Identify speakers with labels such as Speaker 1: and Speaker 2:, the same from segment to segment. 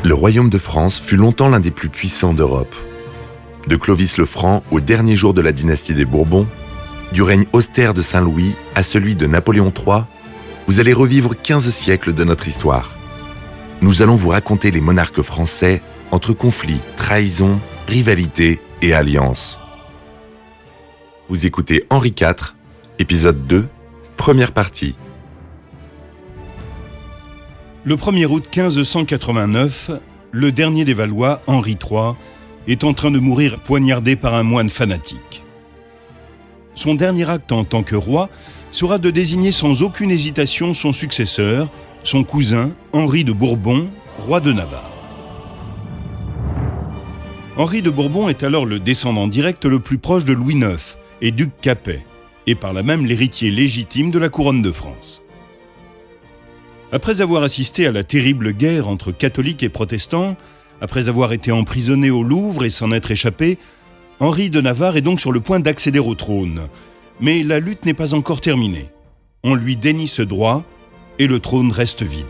Speaker 1: Le royaume de France fut longtemps l'un des plus puissants d'Europe. De Clovis le Franc au dernier jour de la dynastie des Bourbons, du règne austère de Saint-Louis à celui de Napoléon III, vous allez revivre 15 siècles de notre histoire. Nous allons vous raconter les monarques français entre conflits, trahisons, rivalités et alliances. Vous écoutez Henri IV, épisode 2, première partie.
Speaker 2: Le 1er août 1589, le dernier des Valois, Henri III, est en train de mourir poignardé par un moine fanatique. Son dernier acte en tant que roi sera de désigner sans aucune hésitation son successeur, son cousin Henri de Bourbon, roi de Navarre. Henri de Bourbon est alors le descendant direct le plus proche de Louis IX et duc Capet, et par là même l'héritier légitime de la couronne de France. Après avoir assisté à la terrible guerre entre catholiques et protestants, après avoir été emprisonné au Louvre et s'en être échappé, Henri de Navarre est donc sur le point d'accéder au trône. Mais la lutte n'est pas encore terminée. On lui dénie ce droit et le trône reste vide.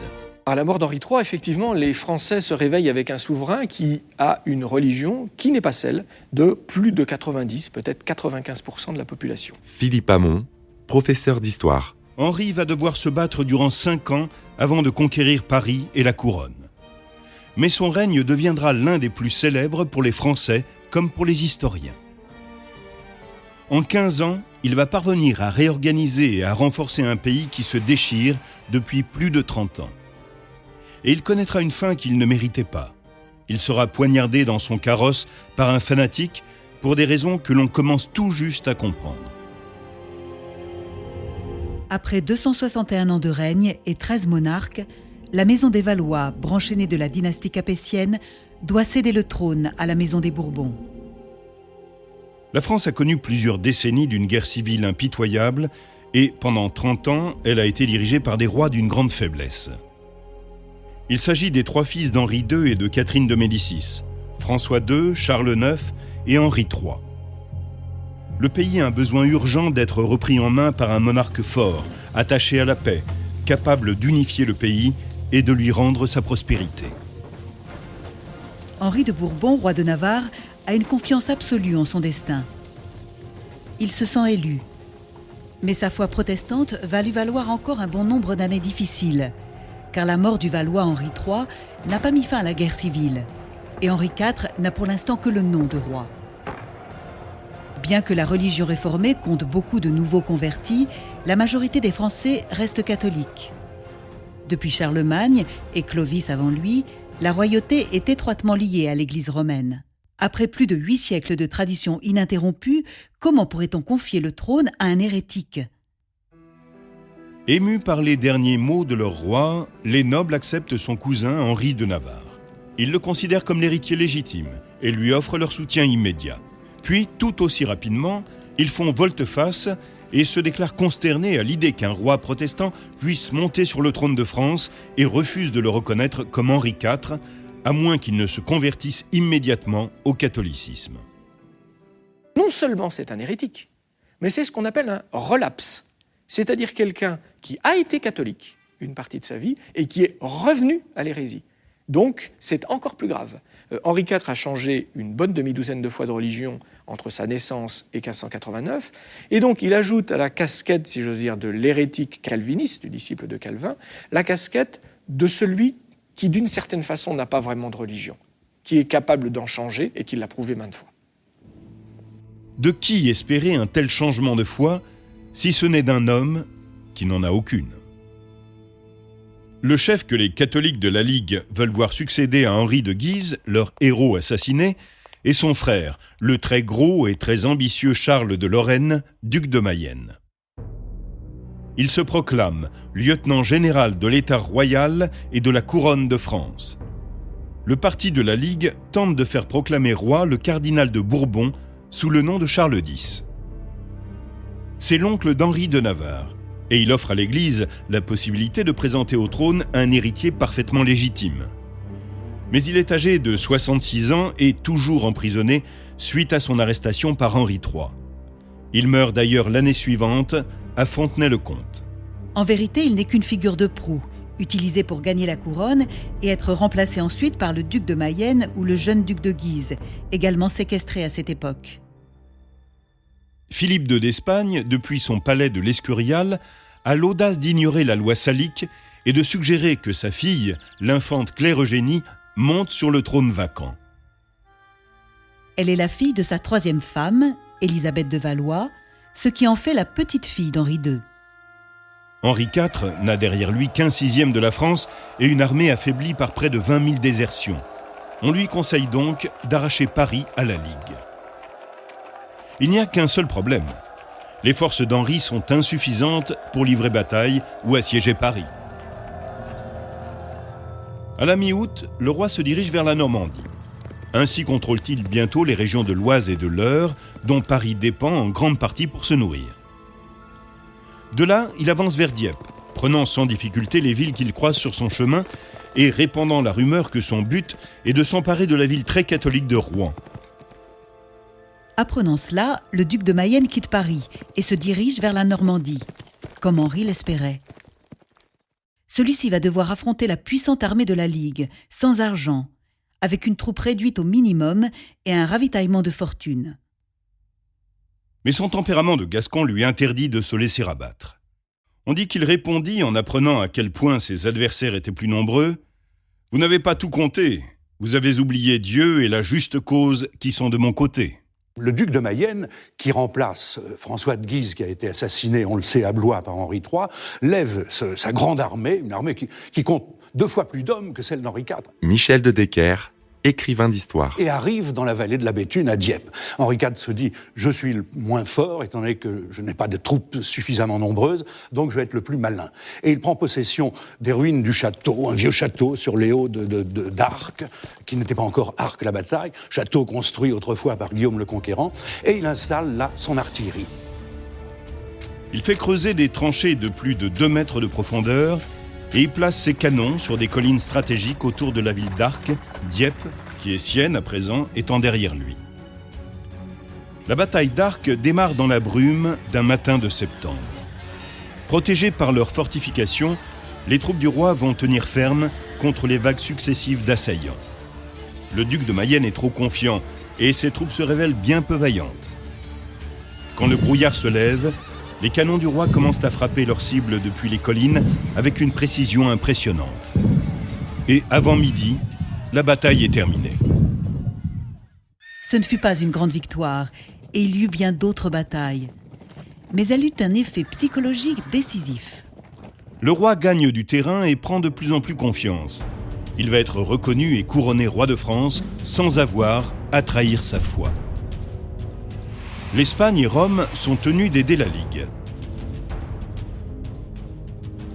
Speaker 3: À la mort d'Henri III, effectivement, les Français se réveillent avec un souverain qui a une religion qui n'est pas celle de plus de 90, peut-être 95% de la population.
Speaker 1: Philippe Hamon, professeur d'histoire.
Speaker 2: Henri va devoir se battre durant 5 ans avant de conquérir Paris et la couronne. Mais son règne deviendra l'un des plus célèbres pour les Français comme pour les historiens. En 15 ans, il va parvenir à réorganiser et à renforcer un pays qui se déchire depuis plus de 30 ans. Et il connaîtra une fin qu'il ne méritait pas. Il sera poignardé dans son carrosse par un fanatique pour des raisons que l'on commence tout juste à comprendre.
Speaker 4: Après 261 ans de règne et 13 monarques, la maison des Valois, branche aînée de la dynastie capétienne, doit céder le trône à la maison des Bourbons.
Speaker 2: La France a connu plusieurs décennies d'une guerre civile impitoyable et pendant 30 ans, elle a été dirigée par des rois d'une grande faiblesse. Il s'agit des 3 fils d'Henri II et de Catherine de Médicis, François II, Charles IX et Henri III. Le pays a un besoin urgent d'être repris en main par un monarque fort, attaché à la paix, capable d'unifier le pays et de lui rendre sa prospérité.
Speaker 4: Henri de Bourbon, roi de Navarre, a une confiance absolue en son destin. Il se sent élu. Mais sa foi protestante va lui valoir encore un bon nombre d'années difficiles, car la mort du Valois Henri III n'a pas mis fin à la guerre civile, et Henri IV n'a pour l'instant que le nom de roi. Bien que la religion réformée compte beaucoup de nouveaux convertis, la majorité des Français reste catholique. Depuis Charlemagne et Clovis avant lui, la royauté est étroitement liée à l'Église romaine. Après plus de 8 siècles de tradition ininterrompue, comment pourrait-on confier le trône à un hérétique ?
Speaker 2: Émus par les derniers mots de leur roi, les nobles acceptent son cousin Henri de Navarre. Ils le considèrent comme l'héritier légitime et lui offrent leur soutien immédiat. Puis, tout aussi rapidement, ils font volte-face et se déclarent consternés à l'idée qu'un roi protestant puisse monter sur le trône de France et refusent de le reconnaître comme Henri IV, à moins qu'il ne se convertisse immédiatement au catholicisme.
Speaker 3: Non seulement c'est un hérétique, mais c'est ce qu'on appelle un relapse, c'est-à-dire quelqu'un qui a été catholique une partie de sa vie et qui est revenu à l'hérésie. Donc, c'est encore plus grave. Henri IV a changé une bonne demi-douzaine de fois de religion entre sa naissance et 1589, et donc il ajoute à la casquette, si j'ose dire, de l'hérétique calviniste, du disciple de Calvin, la casquette de celui qui, d'une certaine façon, n'a pas vraiment de religion, qui est capable d'en changer et qui l'a prouvé maintes fois.
Speaker 2: De qui espérer un tel changement de foi, si ce n'est d'un homme qui n'en a aucune ? Le chef que les catholiques de la Ligue veulent voir succéder à Henri de Guise, leur héros assassiné, est son frère, le très gros et très ambitieux Charles de Lorraine, duc de Mayenne. Il se proclame lieutenant général de l'État royal et de la couronne de France. Le parti de la Ligue tente de faire proclamer roi le cardinal de Bourbon sous le nom de Charles X. C'est l'oncle d'Henri de Navarre, et il offre à l'Église la possibilité de présenter au trône un héritier parfaitement légitime. Mais il est âgé de 66 ans et toujours emprisonné suite à son arrestation par Henri III. Il meurt d'ailleurs l'année suivante à Fontenay-le-Comte.
Speaker 4: En vérité, il n'est qu'une figure de proue, utilisé pour gagner la couronne et être remplacé ensuite par le duc de Mayenne ou le jeune duc de Guise, également séquestré à cette époque.
Speaker 2: Philippe II d'Espagne, depuis son palais de l'Escurial, a l'audace d'ignorer la loi salique et de suggérer que sa fille, l'infante Claire Eugénie, monte sur le trône vacant.
Speaker 4: Elle est la fille de sa troisième femme, Élisabeth de Valois, ce qui en fait la petite-fille d'Henri II.
Speaker 2: Henri IV n'a derrière lui qu'un sixième de la France et une armée affaiblie par près de 20 000 désertions. On lui conseille donc d'arracher Paris à la Ligue. Il n'y a qu'un seul problème. Les forces d'Henri sont insuffisantes pour livrer bataille ou assiéger Paris. À la mi-août, le roi se dirige vers la Normandie. Ainsi contrôle-t-il bientôt les régions de l'Oise et de l'Eure, dont Paris dépend en grande partie pour se nourrir. De là, il avance vers Dieppe, prenant sans difficulté les villes qu'il croise sur son chemin et répandant la rumeur que son but est de s'emparer de la ville très catholique de Rouen.
Speaker 4: Apprenant cela, le duc de Mayenne quitte Paris et se dirige vers la Normandie, comme Henri l'espérait. Celui-ci va devoir affronter la puissante armée de la Ligue, sans argent, avec une troupe réduite au minimum et un ravitaillement de fortune.
Speaker 2: Mais son tempérament de Gascon lui interdit de se laisser abattre. On dit qu'il répondit, en apprenant à quel point ses adversaires étaient plus nombreux, « Vous n'avez pas tout compté, vous avez oublié Dieu et la juste cause qui sont de mon côté. »
Speaker 5: Le duc de Mayenne, qui remplace François de Guise, qui a été assassiné, on le sait, à Blois par Henri III, lève sa grande armée, une armée qui compte 2 fois plus d'hommes que celle d'Henri IV.
Speaker 1: Michel de Decker, écrivain d'histoire.
Speaker 5: Et arrive dans la vallée de la Béthune, à Dieppe. Henri IV se dit « Je suis le moins fort, étant donné que je n'ai pas de troupes suffisamment nombreuses, donc je vais être le plus malin. » Et il prend possession des ruines du château, un vieux château sur les hauts d'Arques, qui n'était pas encore Arques la bataille, château construit autrefois par Guillaume le Conquérant, et il installe là son artillerie.
Speaker 2: Il fait creuser des tranchées de plus de 2 mètres de profondeur et il place ses canons sur des collines stratégiques autour de la ville d'Arques, Dieppe, qui est sienne à présent, étant derrière lui. La bataille d'Arques démarre dans la brume d'un matin de septembre. Protégées par leurs fortifications, les troupes du roi vont tenir ferme contre les vagues successives d'assaillants. Le duc de Mayenne est trop confiant et ses troupes se révèlent bien peu vaillantes. Quand le brouillard se lève, les canons du roi commencent à frapper leurs cibles depuis les collines avec une précision impressionnante. Et avant midi, la bataille est terminée.
Speaker 4: Ce ne fut pas une grande victoire, et il y eut bien d'autres batailles. Mais elle eut un effet psychologique décisif.
Speaker 2: Le roi gagne du terrain et prend de plus en plus confiance. Il va être reconnu et couronné roi de France sans avoir à trahir sa foi. L'Espagne et Rome sont tenus d'aider la Ligue.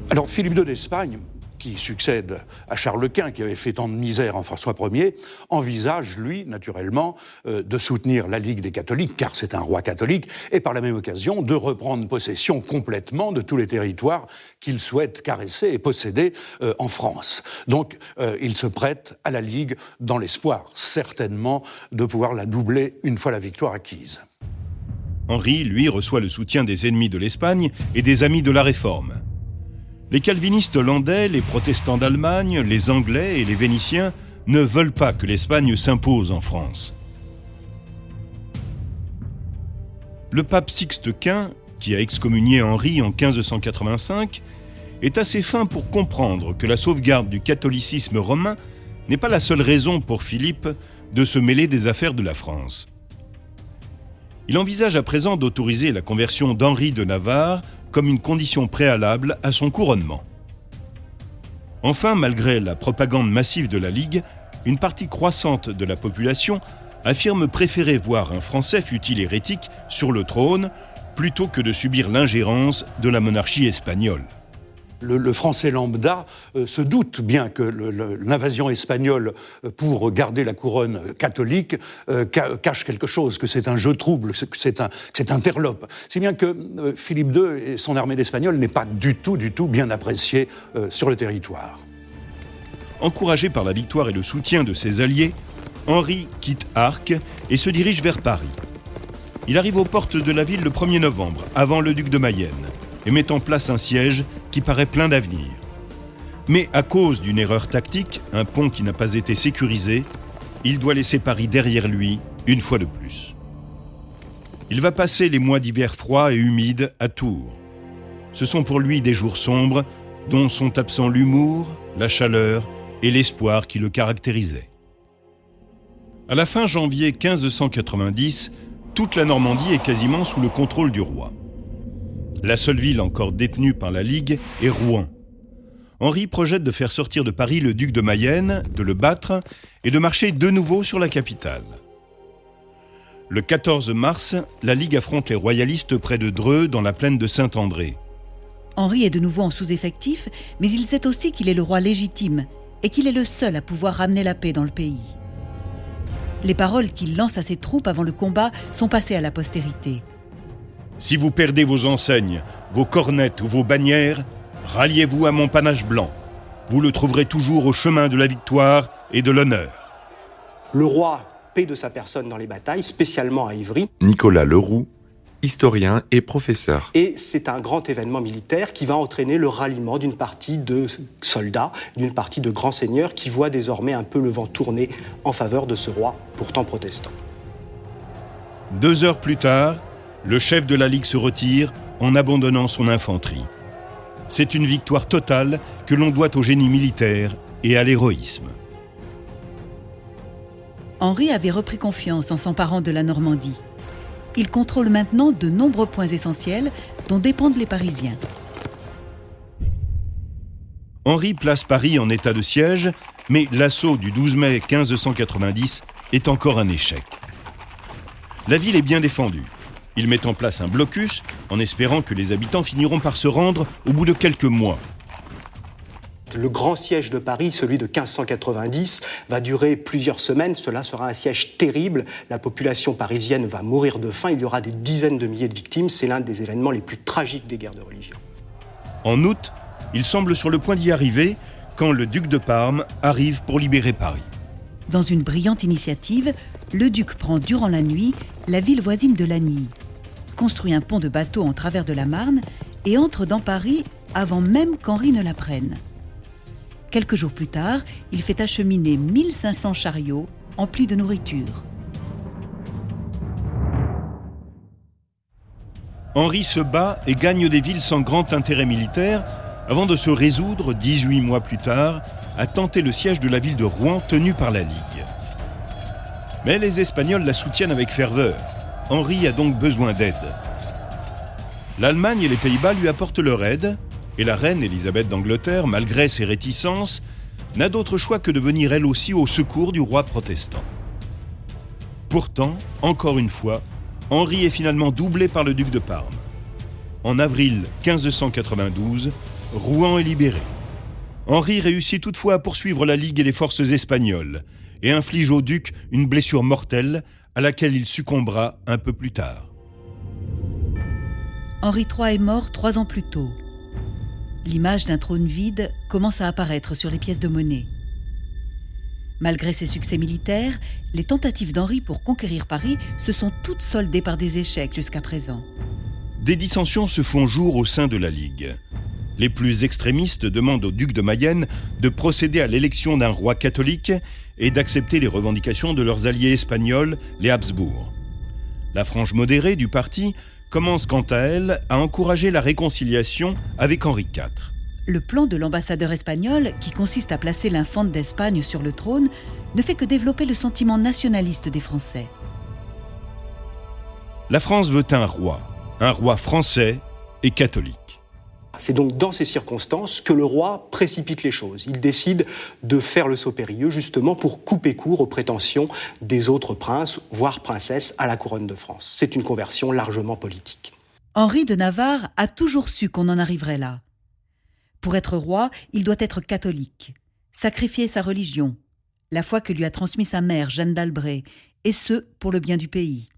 Speaker 5: Alors Philippe II d'Espagne, qui succède à Charles Quint, qui avait fait tant de misère en François Ier, envisage, lui, naturellement, de soutenir la Ligue des catholiques, car c'est un roi catholique, et par la même occasion de reprendre possession complètement de tous les territoires qu'il souhaite caresser et posséder en France. Donc il se prête à la Ligue dans l'espoir, certainement, de pouvoir la doubler une fois la victoire acquise.
Speaker 2: Henri, lui, reçoit le soutien des ennemis de l'Espagne et des amis de la Réforme. Les calvinistes hollandais, les protestants d'Allemagne, les Anglais et les Vénitiens ne veulent pas que l'Espagne s'impose en France. Le pape Sixte Quint, qui a excommunié Henri en 1585, est assez fin pour comprendre que la sauvegarde du catholicisme romain n'est pas la seule raison pour Philippe de se mêler des affaires de la France. Il envisage à présent d'autoriser la conversion d'Henri de Navarre comme une condition préalable à son couronnement. Enfin, malgré la propagande massive de la Ligue, une partie croissante de la population affirme préférer voir un Français, fût-il hérétique, sur le trône, plutôt que de subir l'ingérence de la monarchie espagnole.
Speaker 5: Le Français lambda se doute bien que l'invasion espagnole pour garder la couronne catholique cache quelque chose, que c'est un jeu trouble, que c'est interlope. Si bien que Philippe II et son armée d'Espagnols n'est pas du tout bien apprécié sur le territoire.
Speaker 2: Encouragé par la victoire et le soutien de ses alliés, Henri quitte Arques et se dirige vers Paris. Il arrive aux portes de la ville le 1er novembre, avant le duc de Mayenne, et met en place un siège qui paraît plein d'avenir. Mais à cause d'une erreur tactique, un pont qui n'a pas été sécurisé, il doit laisser Paris derrière lui une fois de plus. Il va passer les mois d'hiver froids et humides à Tours. Ce sont pour lui des jours sombres dont sont absents l'humour, la chaleur et l'espoir qui le caractérisaient. À la fin janvier 1590, toute la Normandie est quasiment sous le contrôle du roi. La seule ville encore détenue par la Ligue est Rouen. Henri projette de faire sortir de Paris le duc de Mayenne, de le battre et de marcher de nouveau sur la capitale. Le 14 mars, la Ligue affronte les royalistes près de Dreux, dans la plaine de Saint-André.
Speaker 4: Henri est de nouveau en sous-effectif, mais il sait aussi qu'il est le roi légitime et qu'il est le seul à pouvoir ramener la paix dans le pays. Les paroles qu'il lance à ses troupes avant le combat sont passées à la postérité.
Speaker 2: Si vous perdez vos enseignes, vos cornettes ou vos bannières, ralliez-vous à mon panache blanc. Vous le trouverez toujours au chemin de la victoire et de l'honneur.
Speaker 6: Le roi paie de sa personne dans les batailles, spécialement à Ivry.
Speaker 1: Nicolas Leroux, historien et professeur.
Speaker 6: Et c'est un grand événement militaire qui va entraîner le ralliement d'une partie de soldats, d'une partie de grands seigneurs qui voient désormais un peu le vent tourner en faveur de ce roi, pourtant protestant.
Speaker 2: 2 heures plus tard, le chef de la Ligue se retire en abandonnant son infanterie. C'est une victoire totale que l'on doit au génie militaire et à l'héroïsme.
Speaker 4: Henri avait repris confiance en s'emparant de la Normandie. Il contrôle maintenant de nombreux points essentiels dont dépendent les Parisiens.
Speaker 2: Henri place Paris en état de siège, mais l'assaut du 12 mai 1590 est encore un échec. La ville est bien défendue. Il met en place un blocus en espérant que les habitants finiront par se rendre au bout de quelques mois.
Speaker 6: Le grand siège de Paris, celui de 1590, va durer plusieurs semaines. Cela sera un siège terrible. La population parisienne va mourir de faim. Il y aura des dizaines de milliers de victimes. C'est l'un des événements les plus tragiques des guerres de religion.
Speaker 2: En août, il semble sur le point d'y arriver quand le duc de Parme arrive pour libérer Paris.
Speaker 4: Dans une brillante initiative, le duc prend durant la nuit la ville voisine de Lagny, construit un pont de bateau en travers de la Marne et entre dans Paris avant même qu'Henri ne la prenne. Quelques jours plus tard, il fait acheminer 1500 chariots emplis de nourriture.
Speaker 2: Henri se bat et gagne des villes sans grand intérêt militaire avant de se résoudre, 18 mois plus tard, à tenter le siège de la ville de Rouen tenue par la Ligue. Mais les Espagnols la soutiennent avec ferveur. Henri a donc besoin d'aide. L'Allemagne et les Pays-Bas lui apportent leur aide, et la reine Élisabeth d'Angleterre, malgré ses réticences, n'a d'autre choix que de venir elle aussi au secours du roi protestant. Pourtant, encore une fois, Henri est finalement doublé par le duc de Parme. En avril 1592, Rouen est libéré. Henri réussit toutefois à poursuivre la Ligue et les forces espagnoles et inflige au duc une blessure mortelle à laquelle il succombera un peu plus tard.
Speaker 4: Henri III est mort 3 ans plus tôt. L'image d'un trône vide commence à apparaître sur les pièces de monnaie. Malgré ses succès militaires, les tentatives d'Henri pour conquérir Paris se sont toutes soldées par des échecs jusqu'à présent.
Speaker 2: Des dissensions se font jour au sein de la Ligue. Les plus extrémistes demandent au duc de Mayenne de procéder à l'élection d'un roi catholique et d'accepter les revendications de leurs alliés espagnols, les Habsbourg. La frange modérée du parti commence quant à elle à encourager la réconciliation avec Henri IV.
Speaker 4: Le plan de l'ambassadeur espagnol, qui consiste à placer l'infante d'Espagne sur le trône, ne fait que développer le sentiment nationaliste des Français.
Speaker 2: La France veut un roi français et catholique.
Speaker 6: C'est donc dans ces circonstances que le roi précipite les choses. Il décide de faire le saut périlleux justement pour couper court aux prétentions des autres princes, voire princesses, à la couronne de France. C'est une conversion largement politique.
Speaker 4: Henri de Navarre a toujours su qu'on en arriverait là. Pour être roi, il doit être catholique, sacrifier sa religion, la foi que lui a transmise sa mère, Jeanne d'Albret, et ce, pour le bien du pays.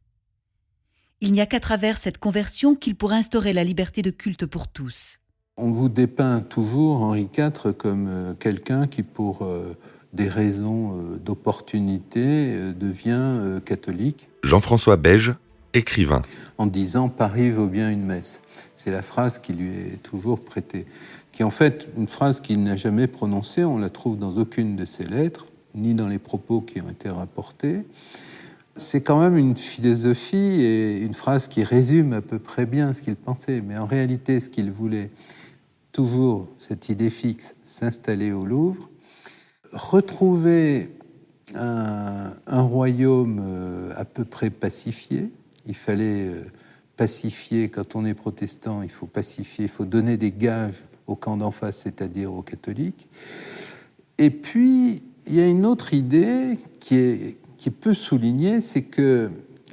Speaker 4: Il n'y a qu'à travers cette conversion qu'il pourra instaurer la liberté de culte pour tous.
Speaker 7: On vous dépeint toujours, Henri IV, comme quelqu'un qui, pour des raisons d'opportunité, devient catholique.
Speaker 1: Jean-François Beige, écrivain.
Speaker 7: En disant « Paris vaut bien une messe ». C'est la phrase qui lui est toujours prêtée, qui est en fait une phrase qu'il n'a jamais prononcée, on la trouve dans aucune de ses lettres, ni dans les propos qui ont été rapportés. C'est quand même une philosophie et une phrase qui résume à peu près bien ce qu'il pensait, mais en réalité, ce qu'il voulait, toujours cette idée fixe, s'installer au Louvre, retrouver un royaume à peu près pacifié. Il fallait pacifier, quand on est protestant, il faut pacifier, il faut donner des gages au camp d'en face, c'est-à-dire aux catholiques. Et puis, il y a une autre idée qui est peu soulignée, c'est que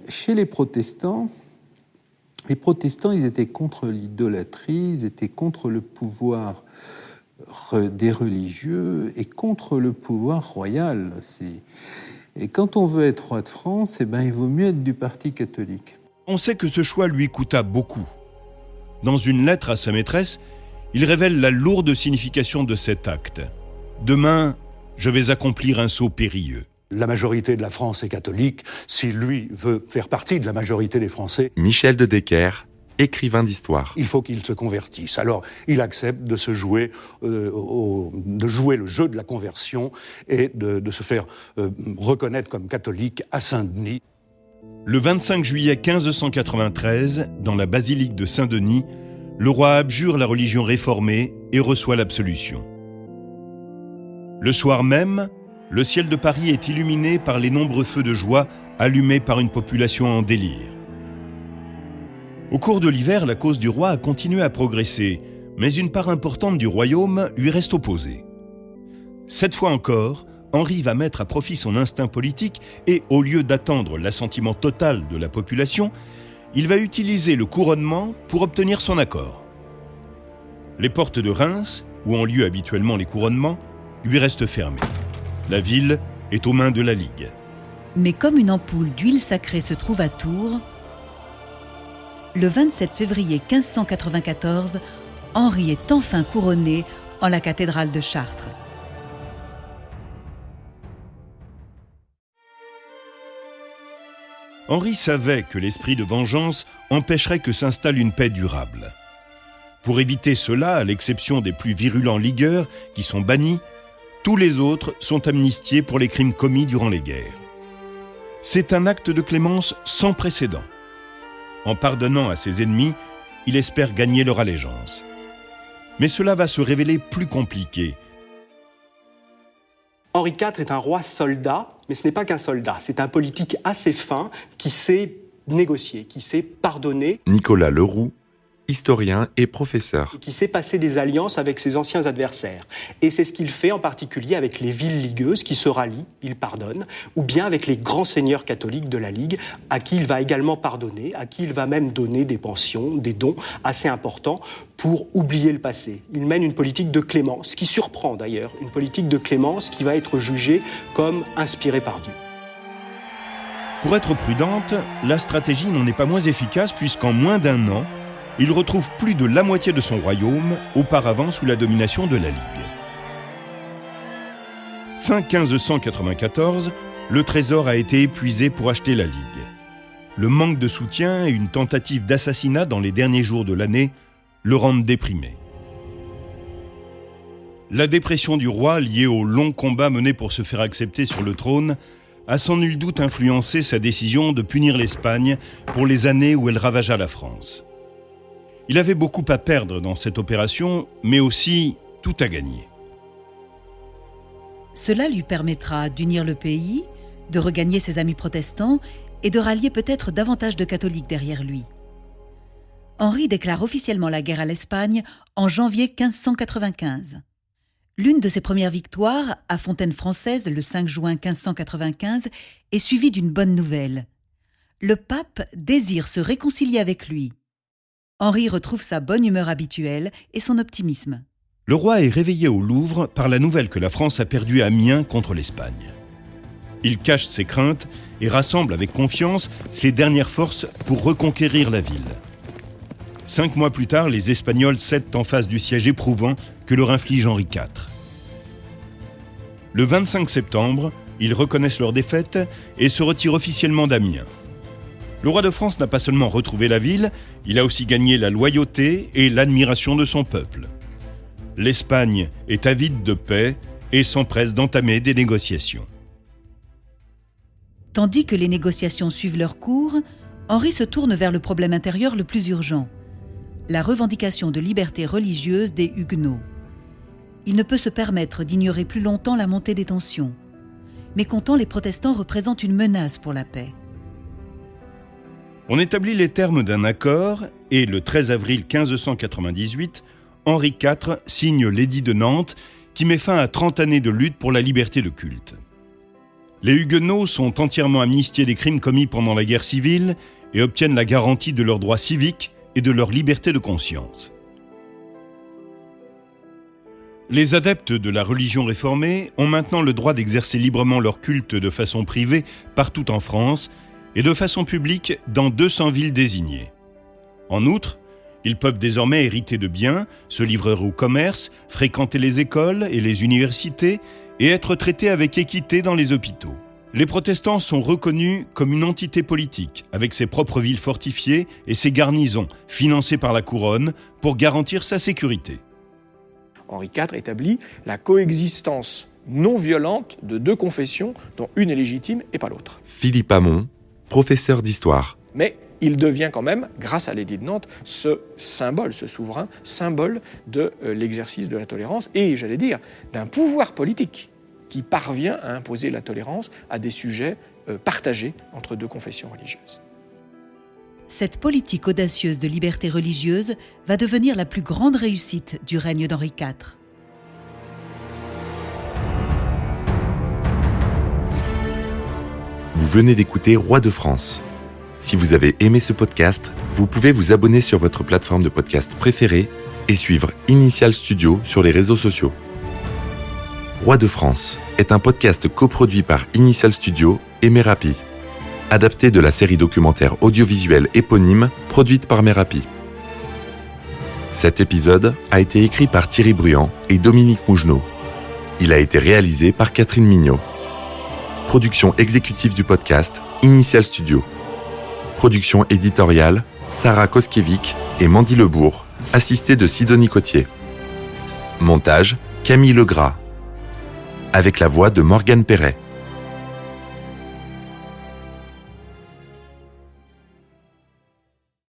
Speaker 7: chez les protestants, ils étaient contre l'idolâtrie, ils étaient contre le pouvoir des religieux et contre le pouvoir royal. Et quand on veut être roi de France, eh ben, il vaut mieux être du parti catholique.
Speaker 2: On sait que ce choix lui coûta beaucoup. Dans une lettre à sa maîtresse, il révèle la lourde signification de cet acte. « Demain, je vais accomplir un saut périlleux. »
Speaker 5: La majorité de la France est catholique. Si lui veut faire partie de la majorité des Français,
Speaker 1: Michel de Decker, écrivain d'histoire.
Speaker 5: il faut qu'il se convertisse. Alors, il accepte de jouer le jeu de la conversion et de se faire reconnaître comme catholique à Saint-Denis.
Speaker 2: Le 25 juillet 1593, dans la basilique de Saint-Denis, le roi abjure la religion réformée et reçoit l'absolution. Le soir même, le ciel de Paris est illuminé par les nombreux feux de joie allumés par une population en délire. Au cours de l'hiver, la cause du roi a continué à progresser, mais une part importante du royaume lui reste opposée. Cette fois encore, Henri va mettre à profit son instinct politique et, au lieu d'attendre l'assentiment total de la population, il va utiliser le couronnement pour obtenir son accord. Les portes de Reims, où ont lieu habituellement les couronnements, lui restent fermées. La ville est aux mains de la Ligue.
Speaker 4: Mais comme une ampoule d'huile sacrée se trouve à Tours, le 27 février 1594, Henri est enfin couronné en la cathédrale de Chartres.
Speaker 2: Henri savait que l'esprit de vengeance empêcherait que s'installe une paix durable. Pour éviter cela, à l'exception des plus virulents ligueurs qui sont bannis, tous les autres sont amnistiés pour les crimes commis durant les guerres. C'est un acte de clémence sans précédent. En pardonnant à ses ennemis, il espère gagner leur allégeance. Mais cela va se révéler plus compliqué.
Speaker 6: Henri IV est un roi soldat, mais ce n'est pas qu'un soldat. C'est un politique assez fin qui sait négocier, qui sait pardonner.
Speaker 1: Nicolas Leroux, historien et professeur.
Speaker 6: Qui sait passer des alliances avec ses anciens adversaires. Et c'est ce qu'il fait en particulier avec les villes ligueuses qui se rallient, il pardonne, ou bien avec les grands seigneurs catholiques de la Ligue, à qui il va également pardonner, à qui il va même donner des pensions, des dons assez importants pour oublier le passé. Il mène une politique de clémence, qui surprend d'ailleurs, une politique de clémence qui va être jugée comme inspirée par Dieu.
Speaker 2: Pour être prudente, la stratégie n'en est pas moins efficace puisqu'en moins d'un an, il retrouve plus de la moitié de son royaume, auparavant sous la domination de la Ligue. Fin 1594, le trésor a été épuisé pour acheter la Ligue. Le manque de soutien et une tentative d'assassinat dans les derniers jours de l'année le rendent déprimé. La dépression du roi, liée au long combat mené pour se faire accepter sur le trône, a sans nul doute influencé sa décision de punir l'Espagne pour les années où elle ravagea la France. Il avait beaucoup à perdre dans cette opération, mais aussi tout à gagner.
Speaker 4: Cela lui permettra d'unir le pays, de regagner ses amis protestants et de rallier peut-être davantage de catholiques derrière lui. Henri déclare officiellement la guerre à l'Espagne en janvier 1595. L'une de ses premières victoires, à Fontaine-Française, le 5 juin 1595, est suivie d'une bonne nouvelle. Le pape désire se réconcilier avec lui. Henri retrouve sa bonne humeur habituelle et son optimisme.
Speaker 2: Le roi est réveillé au Louvre par la nouvelle que la France a perdu Amiens contre l'Espagne. Il cache ses craintes et rassemble avec confiance ses dernières forces pour reconquérir la ville. 5 mois plus tard, les Espagnols cèdent en face du siège éprouvant que leur inflige Henri IV. Le 25 septembre, ils reconnaissent leur défaite et se retirent officiellement d'Amiens. Le roi de France n'a pas seulement retrouvé la ville, il a aussi gagné la loyauté et l'admiration de son peuple. L'Espagne est avide de paix et s'empresse d'entamer des négociations.
Speaker 4: Tandis que les négociations suivent leur cours, Henri se tourne vers le problème intérieur le plus urgent, la revendication de liberté religieuse des Huguenots. Il ne peut se permettre d'ignorer plus longtemps la montée des tensions. Mécontents, les protestants représentent une menace pour la paix.
Speaker 2: On établit les termes d'un accord et le 13 avril 1598, Henri IV signe l'édit de Nantes qui met fin à 30 années de lutte pour la liberté de culte. Les Huguenots sont entièrement amnistiés des crimes commis pendant la guerre civile et obtiennent la garantie de leurs droits civiques et de leur liberté de conscience. Les adeptes de la religion réformée ont maintenant le droit d'exercer librement leur culte de façon privée partout en France et de façon publique dans 200 villes désignées. En outre, ils peuvent désormais hériter de biens, se livrer au commerce, fréquenter les écoles et les universités et être traités avec équité dans les hôpitaux. Les protestants sont reconnus comme une entité politique, avec ses propres villes fortifiées et ses garnisons, financées par la couronne, pour garantir sa sécurité.
Speaker 3: Henri IV établit la coexistence non violente de deux confessions, dont une est légitime et pas l'autre.
Speaker 1: Philippe Hamon, professeur d'histoire.
Speaker 3: Mais il devient quand même, grâce à l'édit de Nantes, ce symbole, ce souverain symbole de l'exercice de la tolérance et, j'allais dire, d'un pouvoir politique qui parvient à imposer la tolérance à des sujets partagés entre deux confessions religieuses.
Speaker 4: Cette politique audacieuse de liberté religieuse va devenir la plus grande réussite du règne d'Henri IV.
Speaker 1: Vous venez d'écouter Roi de France. Si vous avez aimé ce podcast, vous pouvez vous abonner sur votre plateforme de podcast préférée et suivre Initial Studio sur les réseaux sociaux. Roi de France est un podcast coproduit par Initial Studio et Merapi, adapté de la série documentaire audiovisuelle éponyme produite par Merapi. Cet épisode a été écrit par Thierry Bruand et Dominique Mougenot. Il a été réalisé par Catherine Mignot. Production exécutive du podcast, Initial Studio. Production éditoriale, Sarah Koskiewicz et Mandy Lebourg, assistée de Sidonie Cotier. Montage, Camille Legras. Avec la voix de Morgane Perret.